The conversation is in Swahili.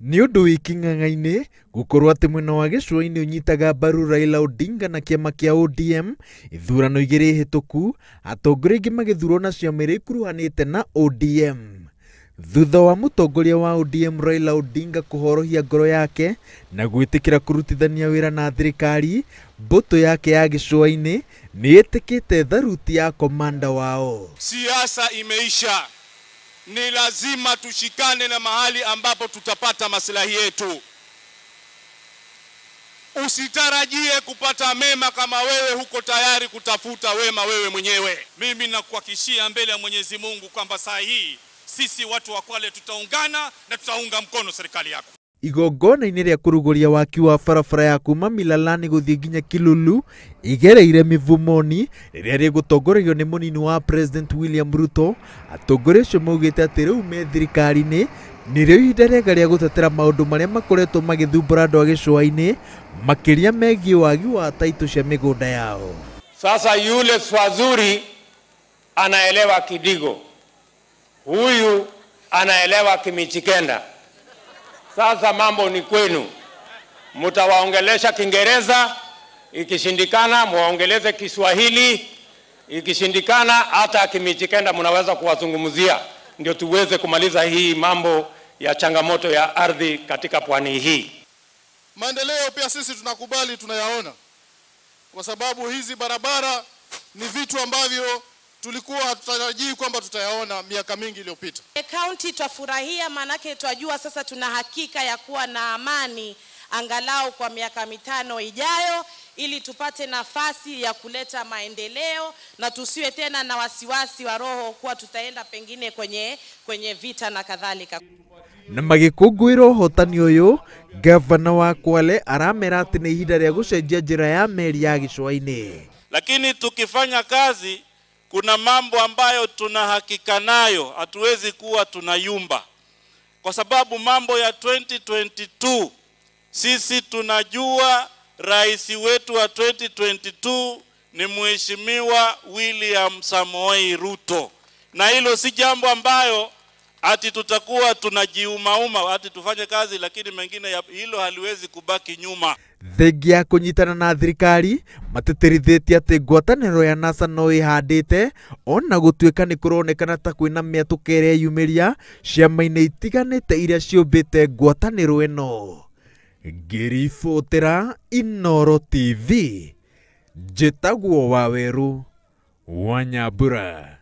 Nĩ ũndũ wĩking'ang'a-inĩ gũkorwo atĩ mwena wa Gicua-ini ũnyitaga mbaru Raila Odinga na kĩama kĩa ODM ithurano igĩrĩ hĩtũku, atongoria aingĩ magĩthurwo na ciama iria ikuruhanĩte na ODM. Thutha wa mũtongoria wa ODM Raila Odinga kũhorohia ngoro yake na gwĩtĩkĩra kũrutithania wĩra na thirikari, mbũtũ yake ya Gicua-ini nĩ ĩtĩkĩte tharuti ya komanda wao. Siasa imeisha. Ni lazima tushikane na mahali ambapo tutapata maslahi yetu. Usitarajie kupata mema kama wewe huko tayari kutafuta wema wewe mwenyewe. Mimi nakuhakikishia mbele ya Mwenyezi Mungu kwamba saa hii sisi watu wa Kwale tutaungana na tutaunga mkono serikali yako. Igongona-ini rĩa kũrugũria waaki wa barabara ya kuuma Milalani gũthiĩ nginya Kilulu igereire mivumoni rĩrĩa rĩgũtongoragio nĩ munini wa President William Ruto. Atongoria acio maugite atĩ rĩu me thirikari-inĩ nĩrĩo ihinda rĩega rĩa gũtetera maũndũ marĩa makoretwo magĩthumbũra andũ a Gicua-ini, makĩria megiĩ wagi wa taitũ cia mĩgũnda yao. Sasa yule Swazuri anaelewa Kidigo, huyu anaelewa Kimichikenda. Sasa mambo ni kwenu, mutawaongelesha Kiingereza, ikishindikana muongeleze Kiswahili, ikishindikana hata Kimichikenda mnaweza kuwazungumzia, ndio tuweze kumaliza hii mambo ya changamoto ya ardhi katika pwani hii. Maendeleo pia sisi tunakubali, tunayaona, kwa sababu hizi barabara ni vitu ambavyo tulikuwa hatutarajii kwamba tutayaona miaka mingi iliyopita. County twafurahia, manake twajua sasa tuna hakika ya kuwa na amani angalau kwa miaka 5 ijayo, ili tupate nafasi ya kuleta maendeleo na tusiwe tena na wasiwasi wa roho kuwa tutaenda pengine kwenye vita na kadhalika. Na magĩkũngũĩra ũhotani ũyũ, gavana wa Kwale aramera atĩ nĩ ihinda rĩa gũcenjia njĩra ya meri ya Gicua-ini. Lakini tukifanya kazi, kuna mambo ambayo tunahakika nayo, hatuwezi kuwa tunayumba. Kwa sababu mambo ya 2022, sisi tunajua rais wetu wa 2022 ni Mheshimiwa William Samoei Ruto. Na hilo si jambo ambayo ati tutakuwa tunajiumauma ati tufanye kazi, lakini mengine hilo haliwezi kubaki nyuma. Thengi ya kũnyitana na thirikari, mateterithĩtie atĩ ngwatanĩro ya NASA no ĩhandĩte, ona gũtuĩka nĩ kũronekana ta kwĩna mĩatũka ĩrĩa yumĩria ciama-inĩ itiganĩte iria ciũmbĩte ngwatanĩro ĩno. Ngĩribotera Inooro TV, njĩtagwo Waweru wa Nyambura.